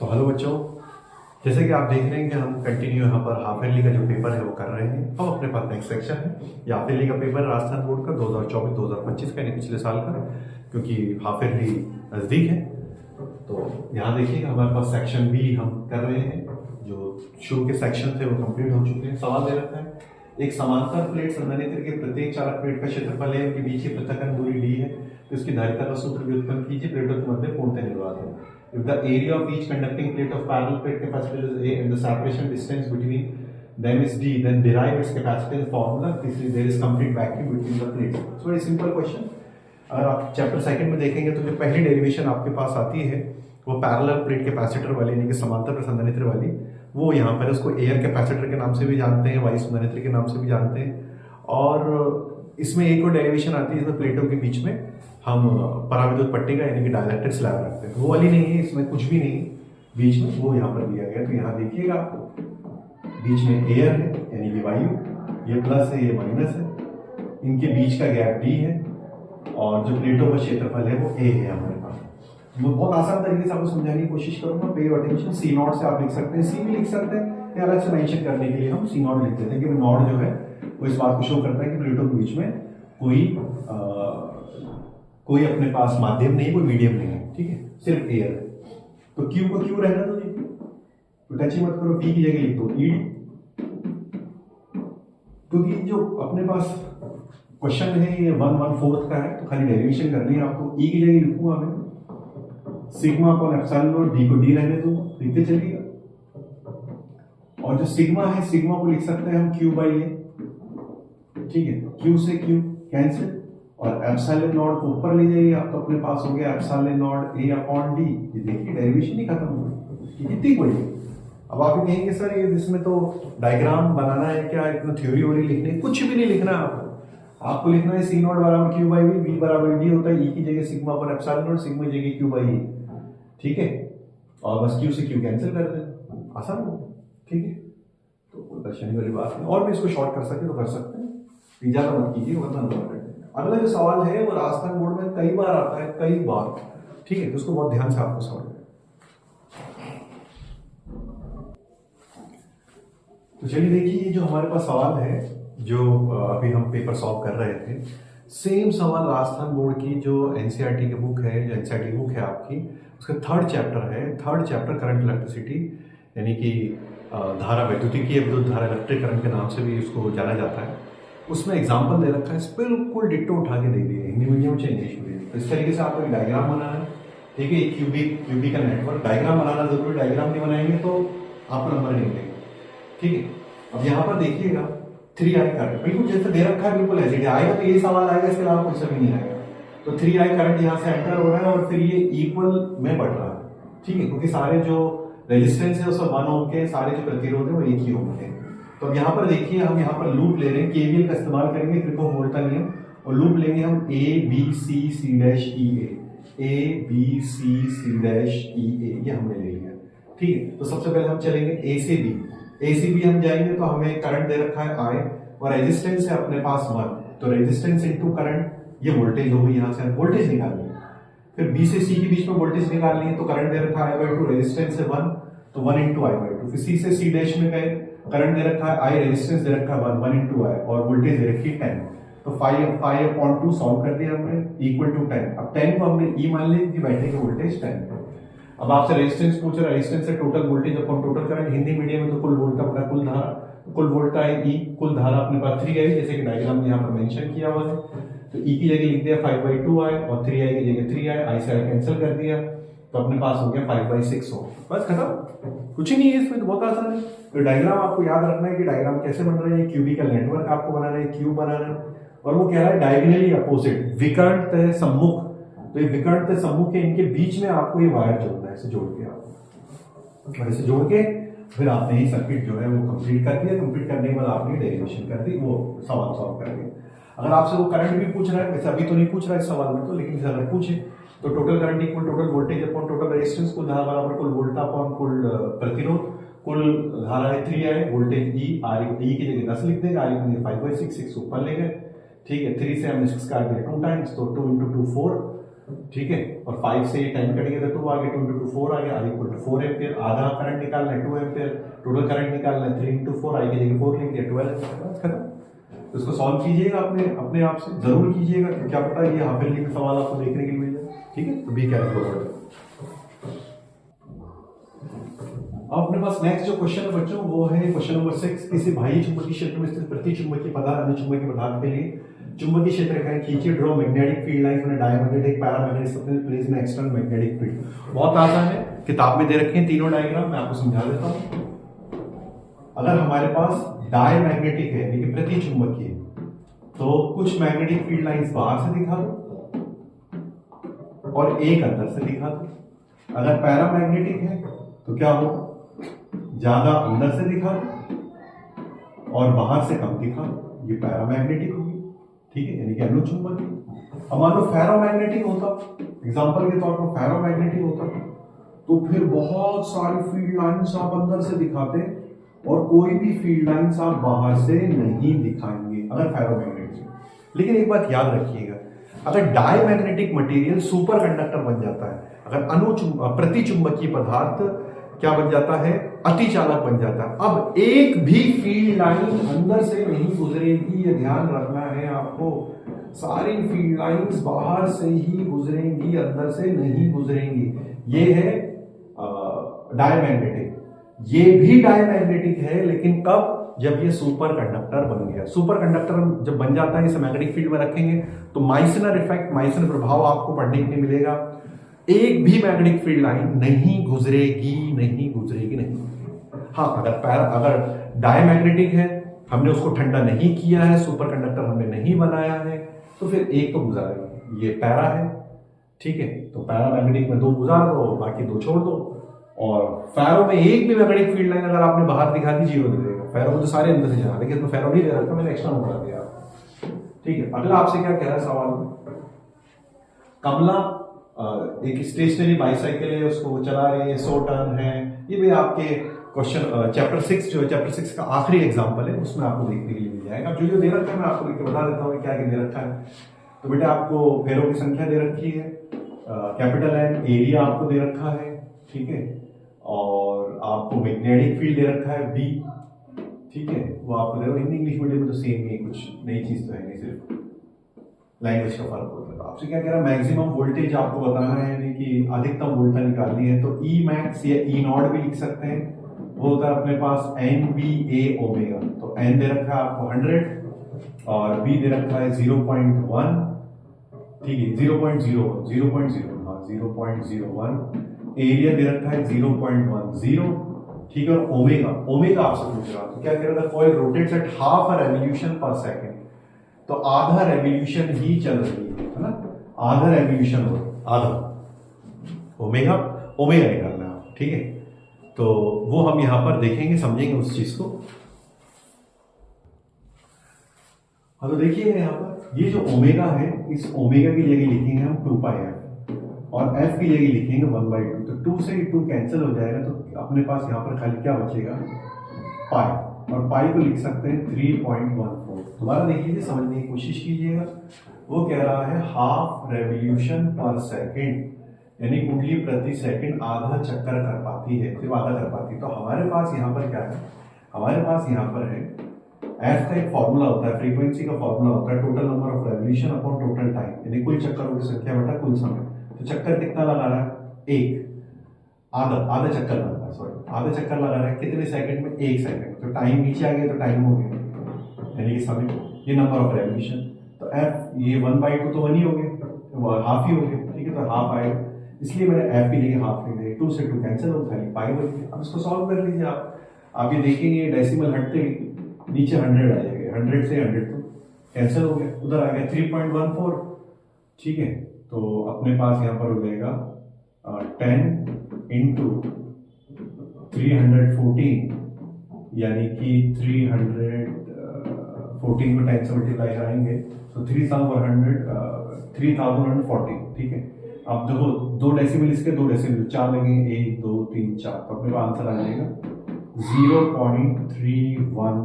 तो हेलो बच्चों, जैसे कि आप देख रहे हैं कि हम कंटिन्यू यहाँ पर हाफ ईयरली का जो पेपर है वो कर रहे हैं। अब अपने पास नेक्स्ट सेक्शन है ये हाफ ईयरली का पेपर राजस्थान बोर्ड का 2024-2025 का, यानी पिछले साल का, क्योंकि हाफ ईयरली नज़दीक है। तो यहाँ देखिए हमारे पास सेक्शन बी हम कर रहे हैं। जो शुरू के सेक्शन थे वो कंप्लीट हो चुके हैं। सवाल दे रखा है, एक समांतर प्लेट संधारित्र के प्रत्येक चालक प्लेट का क्षेत्रफल है, उनके बीच की पृथक्करण दूरी डी है, तो इसकी धारिता का सूत्र व्युत्पन्न कीजिए। प्लेटों के मध्य पूर्णतः निर्वात है। If the area of each conducting plate of parallel plate capacitor is A and the separation distance between them is D, then derive its capacitance formula. This there is complete vacuum between the plates. So very simple question. अगर आप chapter second में देखेंगे तो जो पहली derivation आपके पास आती है वो पैरेलल प्लेट कैपेसिटर वाली, यानी कि समांतर संधारित्र वाली, वो यहाँ पर उसको एयर कैपेसिटर के नाम से भी जानते हैं, वायु संधारित्र के नाम से भी जानते हैं। और इसमें एक और डेरिवेशन आती है, इसमें प्लेटों के बीच में हम पराविद्युत पट्टिका यानी कि डाइलेक्ट्रिक स्लैब रखते हैं। वो वाली नहीं है, इसमें कुछ भी नहीं बीच में, वो यहाँ पर दिया गया। तो यहाँ देखिएगा बीच में एयर है यानी कि वायु, ये प्लस है ये माइनस है, इनके बीच का गैप डी है, और जो प्लेटों का क्षेत्रफल है वो ए है हमारे पास। मैं बहुत आसान तरीके से आपको समझाने की कोशिश करूंगा। पे अटेंशन, सी नॉट से आप लिख सकते हैं, सी भी लिख सकते हैं, या अलग से मेंशन करने के लिए हम सी नॉट लिख देते हैं कि नॉट जो है वो इस बात को शो करता है कि प्लेटों के बीच में कोई अपने पास माध्यम नहीं, कोई मीडियम नहीं है, ठीक है, सिर्फ एयर है। तो क्यू को क्यू रहना दो जी, तो टच ही मत करो, पी की जगह लिख दो ई, क्योंकि जो अपने पास क्वेश्चन है ये 1/4 का है, तो खाली डेरिवेशन करनी है आपको। ई की जगह लिखूंगा मैं sigma upon epsilon not, D को डी रहने दूंगा, लिखते चलिएगा। और जो सिग्मा है, सिग्मा को लिख सकते हैं हम क्यू बाई ए, ठीक है, क्यू से क्यू कैंसिल, और एप्सिलॉन नॉट को ऊपर ले जाइए आप, तो अपने पास हो गया epsilon not a upon D. ये देखिए डेरिवेशन ही खत्म हो गई, कितनी कोई। अब आप कहेंगे सर ये इसमें तो डायग्राम बनाना है क्या, इतना थ्योरी वोरी लिखनी, कुछ भी नहीं लिखना आपको लिखना है सी नॉट बराबर क्यू बाई वी बराबर डी होता है, ई की जगह सिग्मा पर एप्सिलॉन नॉट, सिग्मा की जगह क्यू बाई ई, ठीक है, और बस क्यू से क्यू कैंसिल कर दें, आसान हो, ठीक है। तो कोई परेशानी वाली बात नहीं, और भी इसको शॉर्ट कर सके तो कर सकते हैं, ज्यादा मत कीजिए वरना नंबर कट। अगला जो सवाल है वो राजस्थान बोर्ड में कई बार आता है, कई बार, ठीक है, तो उसको बहुत ध्यान से आपको समझना। तो चलिए देखिए, ये जो हमारे पास सवाल है जो अभी हम पेपर सॉल्व कर रहे थे, सेम सवाल राजस्थान बोर्ड की जो एनसीईआरटी की बुक है, जो एनसीईआरटी बुक है आपकी, उसका थर्ड चैप्टर है, थर्ड चैप्टर करंट इलेक्ट्रिसिटी, यानी कि धारा वैद्युतिकी, विद्युत धारा इलेक्ट्रिक करंट के नाम से भी उसको जाना जाता है। उसमें एग्जाम्पल दे रखा है, बिल्कुल डिट्टो उठा के दे दिए, हिंदी मीडियम चाहे इंग्लिश मीडियम। तो इस तरीके से आपको एक डायग्राम बनाना है, ठीक है, क्यूबिक का नेटवर्क, डायग्राम बनाना जरूरी, डायग्राम नहीं बनाएंगे तो आपको नंबर नहीं मिलेंगे, ठीक है। अब यहाँ पर देखिएगा 3I करंट बिल्कुल जैसे दे रखा है, बिल्कुल ऐसे आएगा तो ये सवाल आएगा, इसके अलावा कुछ भी नहीं आएगा। तो 3I करंट यहाँ से एंटर हो रहा है और फिर ये इक्वल में बढ़ रहा है, ठीक है, क्योंकि सारे जो रेजिस्टेंस है उसमें 1 ओम के, सारे जो प्रतिरोध है वो 1 ही ओम के। तो अब यहाँ पर देखिए, हम यहाँ पर लूप ले रहे हैं, केवीएल का इस्तेमाल करेंगे, किरचॉफ वोल्ट का नियम, और लूप लेंगे हम A B C C dash E A B C C dash E A, ये हमने ले लिया, ठीक है। तो सबसे पहले हम चलेंगे ए से बी हम जाएंगे तो हमें करंट दे रखा है आई, और रेजिस्टेंस है अपने पास 1, तो रेजिस्टेंस इनटू करंट, ये वोल्टेज हो गई, यहाँ से वोल्टेज निकालनी है। फिर बी से सी के बीच में वोल्टेज निकालनी है, तो करंट दे रखा है I/2, रेजिस्टेंस है 1, तो 1 इंटू I/2। फिर सी से सी डैश में गए, करंट दे रखा है I, रेजिस्टेंस दे रखा है 1 इंटू I, और वोल्टेज दे रखी है 10, तो 5/2 सॉल्व कर दिया हमने, इक्वल टू 10। अब 10 को हमने E मान लिया कि बैटरी का वोल्टेज 10 है। अब आपसे रेजिस्टेंस पूछ रहा है, रेजिस्टेंस है total voltage upon total current, Hindi medium में तो कुल वोल्ट का पता, कुल धारा, कुल वोल्ट का है E, कुल धारा अपने पास 3I, जैसे कि डायग्राम में यहाँ पर मेंशन किया हुआ है। तो E की जगह लिख दिया 5/2I, और 3I की जगह 3I, I से I कैंसिल कर दिया, तो अपने पास हो गया 5/6 हो, बस खत्म, कुछ ही नहीं है इसमें, तो बहुत आसान है। तो डायग्राम आपको याद रखना है कि डायग्राम कैसे बन रहा है, क्यूबिकल नेटवर्क आपको बनाना है, क्यूब बनाना है, और वो कह रहा है डायगोनली अपोजिट, विकर्ण तय सम्मुख, तो ये विकर्ण तय सम्मुख है, इनके बीच में आपको ये वायर जोड़ना है, ऐसे जोड़ के आपको, और ऐसे जोड़ के फिर आपने ही सर्किट जो है वो कंप्लीट कर दिया। कंप्लीट करने के बाद आपने डेरिवेशन कर दी, वो सवाल सॉल्व कर दिया। अगर आपसे वो करंट भी पूछ रहा है, वैसे अभी तो नहीं पूछ रहा है इस सवाल में तो, लेकिन अगर पूछे तो total current equal total voltage upon total resistance, कुल धारा बराबर कुल वोल्ट अपॉन कुल प्रतिरोध, कुल धारा है 3I, voltage E, R E की जगह 10 लिख देगा, R की जगह 5/6 ऊपर ले गए, ठीक है। 3 से हमने 6 काट दिया 2 टाइम्स, तो 2 इंटू 2 4, ठीक है, और 5 से 10 कटेंगे तो 2 आ गया, 2 इंटू 4 आ गया, आई इक्वल टू 4 एम्पियर। आधा करंट निकालना है 2 एम्पियर, टोटल करंट निकालना है 3 इंटू 4, आई की जगह 4 लिख दिया, 12 एम्पियर, बस खत्म। तो इसको सॉल्व कीजिएगा अपने अपने आप से, जरूर कीजिएगा, तो क्या पता ये हाफ ईयरली में सवाल आपको देखने के लिए मिल जाए। ठीक है, तो बी केयरफुल। अब अपने पास नेक्स्ट जो क्वेश्चन है बच्चों वो है क्वेश्चन नंबर 6। किसी बाह्य चुंबकीय क्षेत्र में स्थित प्रति चुंबकीय पदार्थ अन्य चुंबकीय पदार्थ के लिए चुंबकीय क्षेत्र रेखाएं खींचिए, ड्रॉ मैग्नेटिक फील्ड लाइंस में diamagnetic paramagnetic substance place in external magnetic field. बहुत आसान है, किताब में दे रखे हैं तीनों डायग्राम, मैं आपको समझा देता हूं। अगर हमारे पास डायमैग्नेटिक है यानी कि प्रति चुंबकीय, तो कुछ मैग्नेटिक फील्ड लाइंस बाहर से दिखा दो और एक अंदर से दिखा दो। अगर पैरामैग्नेटिक है तो क्या हो, ज्यादा अंदर से दिखा दो और बाहर से कम दिखा दो, ये पैरामैग्नेटिक होगी। ठीक है, यानी कि अनुचुंबकीय। अब मान लो फेरोमैग्नेटिक होता, एग्जांपल के तौर पर फेरोमैग्नेटिक होता, तो फिर बहुत सारी फील्ड लाइंस आप अंदर से दिखाते और कोई भी फील्ड लाइंस आप बाहर से नहीं दिखाएंगे अगर फेरोमैग्नेटिक। लेकिन एक बात याद रखिएगा, अगर डायमैग्नेटिक मटेरियल सुपर कंडक्टर बन जाता है, अगर प्रतिचुंबकीय पदार्थ क्या बन जाता है, अतिचालक बन जाता है। अब एक भी फील्ड लाइन अंदर से नहीं गुजरेगी, ये ध्यान रखना है आपको। सारी फील्ड लाइंस बाहर से ही गुजरेंगी, अंदर से नहीं गुजरेंगी। ये है डायमैग्नेटिक। ये भी डायमैग्नेटिक है, लेकिन कब, जब ये सुपर कंडक्टर बन गया। सुपर कंडक्टर जब बन जाता है, इसे मैग्नेटिक फील्ड में रखेंगे तो माइसनर इफेक्ट, माइसनर प्रभाव आपको पढ़ने के लिए मिलेगा। एक भी मैग्नेटिक फील्ड लाइन नहीं गुजरेगी, नहीं गुजरेगी, नहीं। हाँ, अगर डायमैग्नेटिक है, हमने उसको ठंडा नहीं किया है, सुपर कंडक्टर हमने नहीं बनाया है, तो फिर एक तो गुजारेगा, ये पैरा है। ठीक है, तो पैरामैग्नेटिक में 2 गुजार दो, बाकी 2 छोड़ दो। और फेरो में एक भी मैग्नेटिक फील्ड लाइन अगर आपने बाहर दिखा दी, 0 दे देगा। फेरो में तो सारे अंदर से जाना, लेकिन इसमें फेरो नहीं दे रखा, मैंने एक्स्ट्रा बढ़ा दिया। ठीक है, अगला आपसे क्या कह रहा है सवाल में, कमला एक स्टेशनरी बाइसाइकिल है, उसको चला रही है, 100 टन है। ये भी आपके क्वेश्चन चैप्टर 6 जो है, चैप्टर 6 का आखिरी एग्जांपल है, उसमें आपको देखने के लिए मिल जाएगा। जो दे रखा है मैं आपको लिख के बता देता हूँ क्या दे रखा है। तो बेटा आपको फेरों की संख्या दे रखी है, कैपिटल एन, एरिया आपको दे रखा है। ठीक है, और आपको मैग्नेटिक फील्ड दे रखा है बी। ठीक है, वो आपको दे रहा है। हिंदी इंग्लिश मीडियम में तो सेम ही, कुछ नई चीज तो है नहीं, सिर्फ लैंग्वेज का फर्क होता है। तो आपसे क्या कह रहा है, मैक्सिमम वोल्टेज आपको बताना है, यानी कि अधिकतम वोल्टेज निकालनी है। तो ई मैक्स या ई नॉट भी लिख सकते हैं, वो होता है अपने पास एन बी ए ओमेगा। तो एन दे रखा है आपको 100 और बी दे रखा है 0.1। ठीक है, 0.01 एरिया दे रखा है 0.10। ठीक है, और ओमेगा आपसे पूछ रहा, तो क्या कह रहा था, coil rotates at half a revolution पर सेकंड। तो आधा रेवोल्यूशन ही चल रही है ना, आधा रेवोल्यूशन हो, आधा ओमेगा निकालना है। ठीक है, तो वो हम यहां पर देखेंगे, समझेंगे उस चीज को। हाँ, तो देखिए यहां पर ये जो ओमेगा है, इस ओमेगा की जगह लिखेंगे हम 2πf और f की जगह लिखेंगे 1/2। तो 2 से 2 कैंसिल हो जाएगा, तो अपने पास यहां पर खाली क्या बचेगा, पाई। और पाई को लिख सकते हैं 3.14। दोबारा देख लीजिए, समझने की कोशिश कीजिएगा। वो कह रहा है हाफ रेवोल्यूशन पर सेकंड, यानी कुंडली प्रति सेकंड आधा चक्कर कर पाती है, सिर्फ आधा कर पाती है। तो हमारे पास यहाँ पर क्या है, हमारे पास यहाँ पर है एफ का एक फॉर्मूला होता है, फ्रीक्वेंसी का फॉर्मूला होता है total number of revolution upon total time, यानी कुल चक्करों की संख्या बटा कुल समय। तो चक्कर कितना लगा रहा है, एक, आधा चक्कर लगा रहा है, सॉरी आधा चक्कर लगा रहा है, कितने सेकंड में, 1 सेकंड। तो टाइम नीचे आ गया तो टाइम हो गया, यानी कि समय, ये नंबर ऑफ रेवोल्यूशन। तो एफ ये 1/2 तो 1 ही हो गया, हाफ ही हो गया। ठीक है, तो हाफ आएगा, इसलिए मैंने एफ की जगह हाफ लिख दिया। 2 से 2 कैंसिल हो, खाली पाई बच गया। अब इसको सॉल्व कर लीजिए आप ये देखेंगे डेसिमल हटते नीचे 100 आ जाएगा, 100 से 100 तो कैंसिल हो गया, उधर आ गया 3.14। ठीक है, तो अपने पास यहाँ पर हो जाएगा 10 इंटू 314, यानी कि 314 को 10 से मल्टीप्लाई कराएंगे तो 3040। ठीक है, अब देखो 2 डेसिमल इसके, 2 डेसिमल 4 लगेंगे, 1 2 3 4, तो अपने पास आंसर आ जाएगा 0.31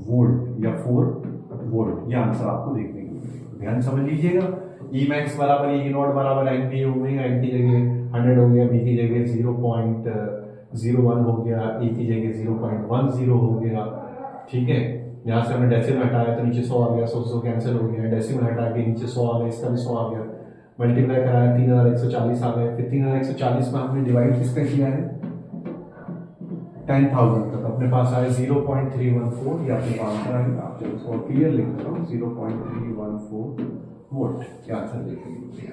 वोल्ट या 4 वोल्ट। यह आंसर आपको देखने को मिलेगा। ध्यान समझ लीजिएगा, ई मैक्स बराबर ई नॉट बराबर एन पी ओमेगा, एन की जगह 100 हो गया, बी की जगह 0.01 हो गया, ए की जगह 0.10 हो गया। ठीक है, यहाँ से हमने डेसिमल हटाया तो नीचे 100 आ गया, 100 कैंसिल हो गया, डेसिमल हटा के नीचे 100 आ गया, इसका भी 100 आ गया, मल्टीप्लाई कराया 3140 आ गया। फिर 3140 में हमने डिवाइड किसका किया है 10,000 तक, अपने पास आया 0.314, ये अपने पास आंसर आएगा। आप जब इसको क्लियर लिख देता हूँ 0.314 वोल्ट, ये आंसर देखेंगे।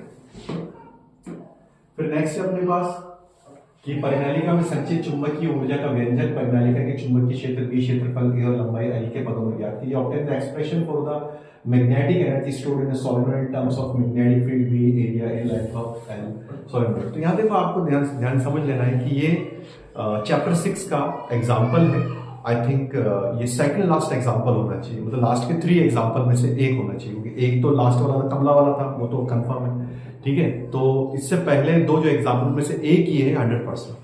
फिर नेक्स्ट है अपने पास कि परिनालिका में संचित चुंबकीय ऊर्जा का व्यंजक परिनालिका के चुंबकीय क्षेत्र बी, क्षेत्रफल ए और लंबाई एल के पदों में ज्ञात कीजिए। Obtain the expression for the magnetic energy stored in a solenoid in terms of magnetic field B, area A, length of L solenoid. तो यहाँ देखो आपको ध्यान समझ लेना है कि ये चैप्टर 6 का एग्जाम्पल है। आई थिंक ये सेकंड लास्ट एग्जाम्पल होना चाहिए, मतलब लास्ट के 3 एग्जाम्पल में से एक होना चाहिए, क्योंकि एक तो लास्ट वाला था, कमला वाला था, वो तो कंफर्म है। ठीक है, तो इससे पहले 2 जो एग्जाम्पल में से एक ही है 100%।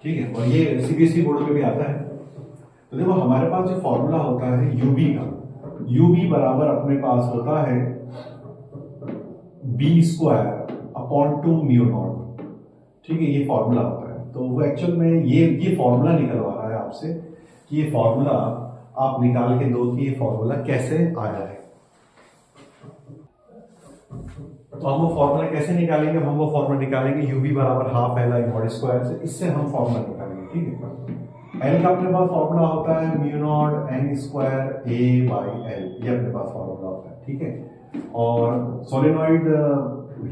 ठीक है, और ये सीबीएसई बोर्ड में भी आता है। तो देखो हमारे पास जो फॉर्मूला होता है यूबी का, यूबी बराबर अपने पास होता है b²/2 म्यू नॉट। ठीक है, ये फॉर्मूला होता है। तो वो एक्चुअल में ये फॉर्मूला निकलवा रहा है आपसे कि ये फॉर्मूला आप निकाल के दो कि ये फॉर्मूला कैसे आया है। तो हम वो फॉर्मूला कैसे निकालेंगे, हम वो फॉर्मूला निकालेंगे यूबी बराबर half L I not square से, इससे हम फॉर्मूला निकालेंगे। ठीक है, एल का अपने पास फॉर्मूला होता है mu naught N square A by L, ये अपने पास फॉर्मूला होता है। ठीक है, और सोलेनॉइड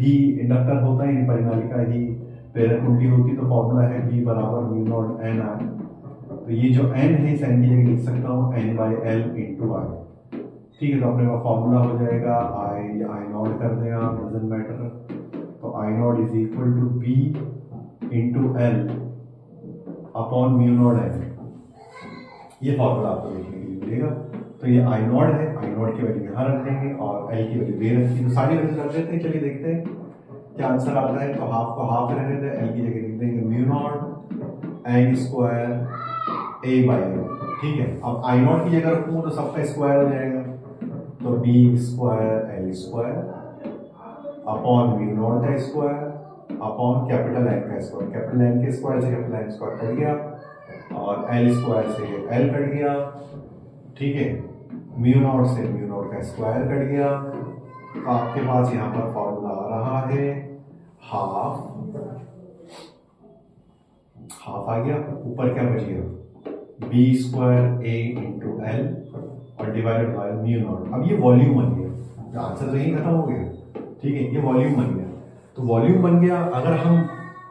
ही इंडक्टर होता है, परिनालिका ही प्रेरक कुंडी होती, तो फॉर्मूला है बी बराबर म्यू नॉट एन आई। तो ये जो एन है इस एन की जगह लिख सकता हूँ एन बाई एल इंटू आई। ठीक है, तो अपने पास फॉर्मूला हो जाएगा आई नॉट कर दें आप, डजंट मैटर। तो I naught is equal to B into L upon mu naught N. ये फॉर्मूला आपको देखने के लिए मिलेगा। तो ये आई नॉट है, आई नॉट की वैल्यू यहाँ रख देंगे और एल की वैल्यू दे रखी, तो सारी वैल्यू रख देते हैं। चलिए देखते हैं क्या आंसर आता है। तो हाफ को हाफ रहने दें, एल की जगह लिख देंगे mu naught N square A by L. ठीक है, अब आई नॉट की जगह रखूँ तो सबका स्क्वायर हो जाएगा, तो B square L square upon mu naught का स्क्वायर अपॉन कैपिटल एन का स्क्वायर। कैपिटल एन के स्क्वायर से कैपिटल एन स्क्वायर कट गया और एल स्क्वायर से एल कट गया। ठीक है, म्यू नॉट से म्यू नॉट का स्क्वायर कट गया। तो आपके पास यहाँ पर फॉर्मूला आ रहा है हाफ आ गया, ऊपर क्या बचेगा बी स्क्वायर ए इंटू एल और डिवाइडेड बाय म्यू नॉट। अब ये वॉल्यूम बन गया, आंसर तो यही खत्म हो गया। ठीक है, ये वॉल्यूम बन गया। तो वॉल्यूम बन गया, अगर हम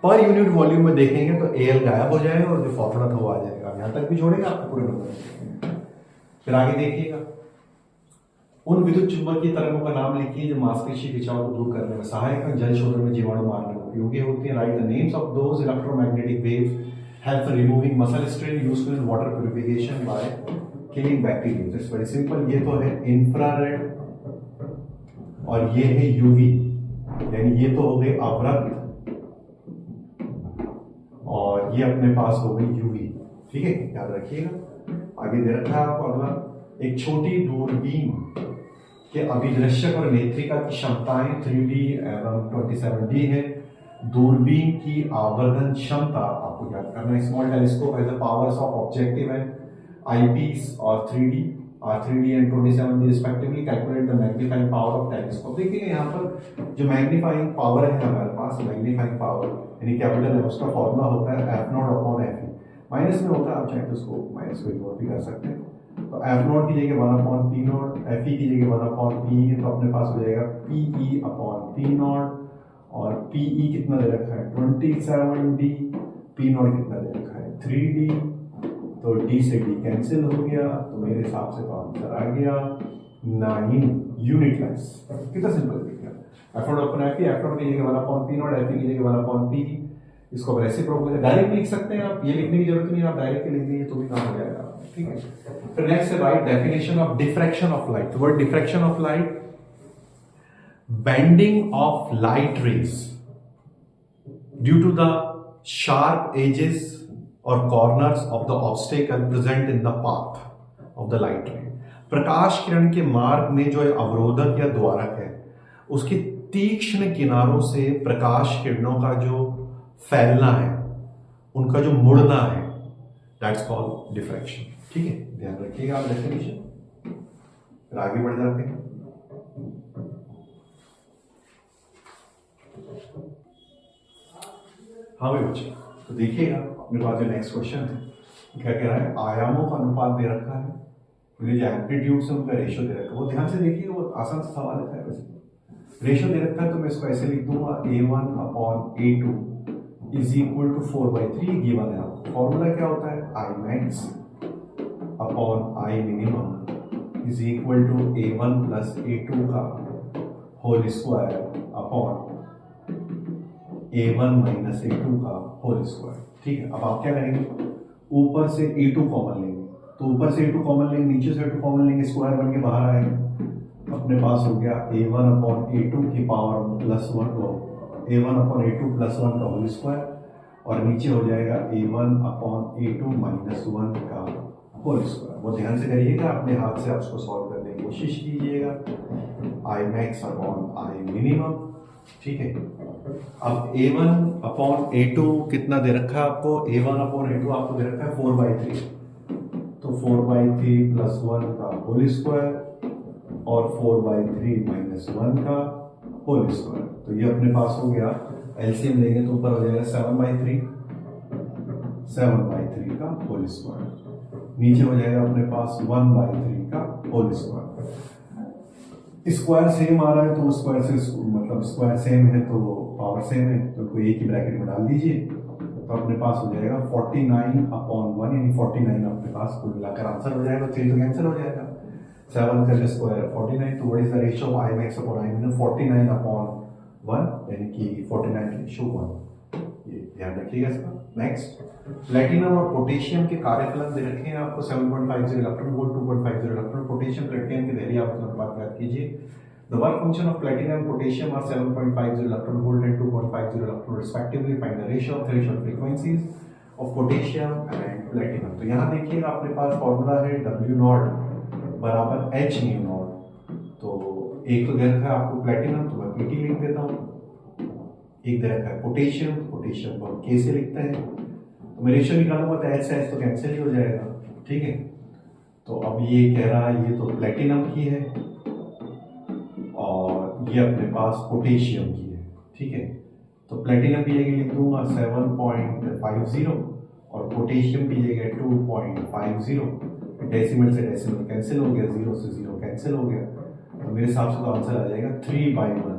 पर यूनिट वॉल्यूम में देखेंगे तो एल गायब हो जाएगा और जो फॉर्मूला था वो आ जाएगा। यहाँ तक भी जोड़ेगा आपको पूरे नंबर। फिर आगे देखिएगा, उन विद्युत चुंबकीय तरंगों का नाम लिखिए जो मांसपेशी खिंचाव को दूर करने में सहायक है, जल शोधन में जीवाणु मारने में उपयोगी होती है। Right the names of those electromagnetic waves help in removing muscle strain, useful in water purification by killing bacteria. It's very simple. ये तो है इंफ्रारेड और ये है यूवी, यानी ये तो हो गए अवरक्त और ये अपने पास हो गई यूवी। ठीक है, याद रखिएगा। आगे दे रखा है आपको अगला, एक छोटी दूरबीन के अभिदृश्यक और नेत्रिका की क्षमताएं 3D एवं 27D है। दूरबीन की आवर्धन क्षमता आपको याद करना है। Small telescope has the powers of objective and eyepiece और 3D and 27D respectively. Calculate the magnifying power of telescope. देखिए यहाँ पर जो मैग्नीफाइंग पावर है हमारे पास, मैग्नीफाइंग पावर यानी कैपिटल है, उसका फॉर्मूला होता है F not upon F E. Minus में होता है, आप चाहे तो उसको माइनस को इग्नोर भी कर सकते हैं। तो एफ नॉट की जगह 1 upon P not, F E की जगह 1 अपॉन पी, तो अपने पास हो जाएगा P E upon P not. और पी ई कितना दे रखा है 27D, पी नॉट कितना दे रखा है 3D, तो D से D कैंसिल हो गया। तो मेरे हिसाब से तो आंसर आ गया 9 यूनिट लेंस। कितना सिंपल दिख गया। F not upon F E, F not की जगह 1 upon P not, F E की जगह 1 अपॉन पी। इसको रेसिप्रोकल डायरेक्ट लिख सकते हैं आप, ये लिखने की जरूरत नहीं, आप डायरेक्ट लिख दीजिए तो भी काम हो जाएगा। ठीक है, फिर नेक्स्ट है right definition of diffraction of light. Word diffraction of light, bending of light rays due to the sharp edges और corners of the obstacle present in the path of the light ray. प्रकाश किरण के मार्ग में जो अवरोधक या द्वारक है उसकी तीक्ष्ण किनारों से प्रकाश किरणों का जो फैलना है, उनका जो मुड़ना है, दैट्स कॉल्ड डिफ्रैक्शन। ठीक है, ध्यान रखिएगा आप डेफिनेशन। फिर आगे बढ़ जाते हैं। हाँ भाई बच्चे, तो देखिएगा अपने पास जो नेक्स्ट क्वेश्चन है क्या कह रहा है, आयामों का अनुपात दे रखा है, तो ये जो एम्पलीट्यूड से उनका रेशियो दे रखा है, वो ध्यान से देखिएगा, वो आसान सा सवाल है। वैसे रेशियो दे रखा है तो मैं इसको ऐसे लिख दूंगा, A1/A2 is equal to 4/3 given है आपको। फॉर्मूला क्या होता है, I max upon I minimum is equal to A1 plus A2 का whole square upon A1 minus A2 का होल स्क्वायर। ठीक है, अब आप क्या करेंगे, ऊपर से A2 कॉमन लेंगे, तो ऊपर से A2 कॉमन लेंगे, नीचे से A2 कॉमन लेंगे, स्क्वायर बन के बाहर आएगा। अपने पास हो गया A1 अपॉन A2 की power plus 1, A1 upon A2 plus 1 का होल स्क्वायर, और नीचे हो जाएगा A1 अपॉन A2 माइनस 1 का होल स्क्वायर। वो ध्यान से करिएगा, अपने हाथ से आप उसको सॉल्व करने की कोशिश कीजिएगा। I max upon I minimum. ठीक है, अब A1 अपॉन A2 कितना दे रखा है आपको, A1 अपॉन A2 आपको दे रखा है 4/3, तो 4/3 प्लस 1 का होल स्क्वायर और 4/3 माइनस 1 का होल स्क्वायर। तो ये अपने पास हो गया, एलसीएम लेंगे तो ऊपर हो जाएगा 7/3 का होल स्क्वायर, नीचे हो जाएगा अपने पास 1/3 का होल स्क्वायर। स्क्वायर सेम आ रहा है तो स्क्वायर से मतलब स्क्वायर सेम है तो पावर सेम है, तो कोई एक ही ब्रैकेट में डाल दीजिए, तो अपने पास हो जाएगा 49/1, यानी 49 अपने पास कुल मिलाकर आंसर हो जाएगा। 3 तो कैंसिल हो जाएगा, 7 का स्क्वायर 49, तो what is the ratio of I max upon I minimum, 49/1, यानी कि 49:1। ये ध्यान रखिएगा इसका। नेक्स्ट, प्लेटिनम और पोटेशियम के कार्यफलन दे रखे हैं आपको, 7.50 electron volt, 2.50 electron. Potassium platinum की वैल्यू आपको अनुपात याद कीजिए। The work function of platinum and potassium are 7.50 electron volt and 2.50 electron respectively. Find the ratio of threshold frequencies of potassium and platinum. तो यहाँ देखिएगा अपने पास फॉर्मूला है W0 बराबर H न्यू नॉट। तो एक तो दे रखा है आपको प्लेटिनम, तो मैं PT लिख देता हूँ। एक दे रखा है पोटेशियम, पोटेशियम को हम K से लिखते हैं, तो मैं रेशियो निकालूंगा तो H से H तो कैंसिल ही हो जाएगा। ठीक है, तो अब ये कह रहा है ये तो प्लेटिनम की है और ये अपने पास पोटेशियम की है। ठीक है, तो प्लेटिनम की जगह लिख दूंगा 7.50 और पोटेशियम की जगह 2.50। डेसिमल से डेसिमल कैंसिल हो गया, 0 से 0 कैंसिल हो गया, तो मेरे हिसाब से तो आंसर आ जाएगा 3/1।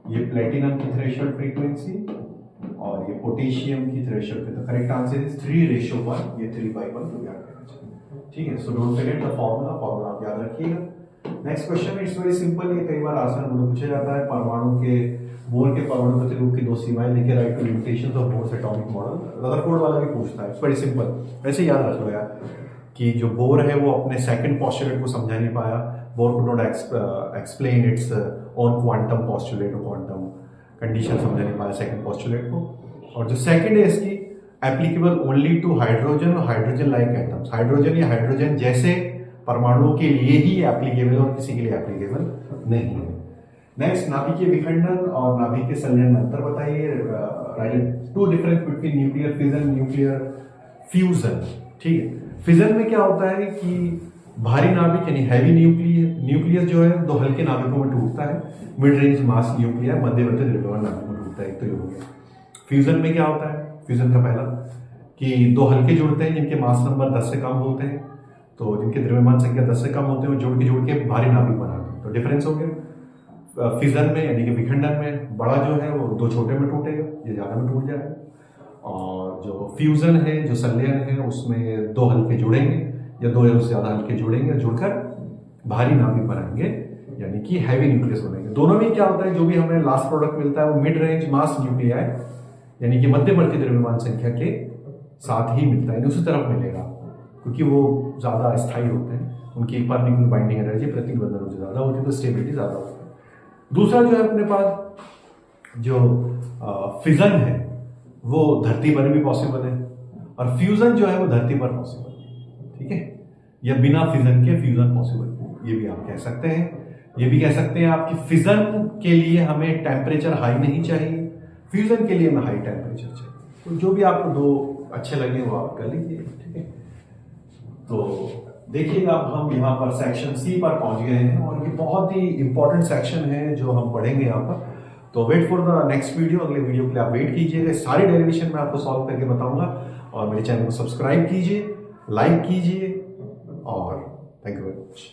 ये प्लेटिनम की थ्रेशोल्ड फ्रीक्वेंसी और ये पोटेशियम की थ्रेशोल्ड। तो करेक्ट आंसर इज 3:1, ये 3/1 तो याद रखना चाहिए। ठीक है, so don't forget the formula आप याद रखिएगा। Next question it's very simple, ये कई बार आसान पूछा जाता है। परमाणु के बोर के परमाणु प्रतिरूप की 2 सीमाएं लेके write two limitations of Bohr's atomic model. Rutherford वाला भी पूछता है, इट्स वेरी सिंपल। वैसे याद रख लो यार कि जो बोर है वो अपने सेकंड पोस्टुलेट को समझा नहीं पाया, bore could not explain it's on quantum postulate और क्वांटम कंडीशन समझा नहीं पाया सेकंड पोस्टुलेट को। और जो सेकंड है इसकी एप्लीकेबल ओनली टू हाइड्रोजन और हाइड्रोजन लाइक एटम्स, हाइड्रोजन या हाइड्रोजन जैसे परमाणुओं के लिए ही एप्लीकेबल और किसी के लिए एप्लीकेबल नहीं है। नेक्स्ट, नाभिकीय विखंडन और नाभिकीय संलयन में अंतर बताइए। Right, 2 difference between nuclear fission, nuclear fusion. ठीक है, फिजन में क्या होता है कि भारी नाभिक यानी हैवी न्यूक्लियस जो है 2 हल्के नाभिकों में टूटता है। मिड रेंज मास न्यूक्लियर मध्यवर्ती द्रव्यमान नाभिक में टूटता है, एक तो ये हो गया। फ्यूजन में क्या होता है, फ्यूजन का पहला कि 2 हल्के जुड़ते हैं जिनके मास नंबर 10 से कम होते हैं, तो जिनके द्रव्यमान संख्या 10 से कम होते हैं वो जुड़ के भारी नाभिक बनाते हैं। तो डिफरेंस हो गया। फिजन में यानी कि विखंडन में बड़ा जो है वो 2 छोटे में टूटेगा, ये ज्यादा में टूट जाएगा। और जो फ्यूजन है, जो संलयन है, उसमें 2 हल्के जुड़ेंगे या 2 या उससे ज्यादा हल्के जुड़ेंगे, जुड़कर भारी नाभिक बनाएंगे यानी कि हैवी न्यूक्लियस बनेंगे। दोनों में क्या होता है, जो भी हमें लास्ट प्रोडक्ट मिलता है वो मिड रेंज मास न्यूक्लियाई यानी कि मध्यवर्ती द्रव्यमान संख्या के साथ ही मिलता है, उसी तरफ मिलेगा क्योंकि वो ज्यादा स्थायी होते हैं, उनकी परपेंडिकुलर बाइंडिंग एनर्जी प्रतिबंधन ऊर्जा ज्यादा होती है, तो स्टेबिलिटी ज्यादा होती है। दूसरा जो है अपने पास जो फिजन है वो धरती पर भी पॉसिबल है और फ्यूजन जो है वो धरती पर पॉसिबल है। ठीक है, या बिना फिजन के फ्यूजन पॉसिबल, ये भी आप कह सकते हैं। ये भी कह सकते हैं आपकी फिजन के लिए हमें टेम्परेचर हाई नहीं चाहिए, फ्यूजन के लिए हमें हाई टेम्परेचर चाहिए। तो जो भी आपको दो अच्छे लगे वो आप कर लीजिए, ठीक है। तो देखिएगा अब हम यहाँ पर सेक्शन सी पर पहुंच गए हैं और ये बहुत ही इंपॉर्टेंट सेक्शन है जो हम पढ़ेंगे यहाँ पर। तो wait for the next video, अगले वीडियो के लिए आप वेट कीजिएगा। सारी डेरिवेशन मैं आपको सॉल्व करके बताऊंगा और मेरे चैनल को सब्सक्राइब कीजिए, लाइक कीजिए और थैंक यू वेरी मच।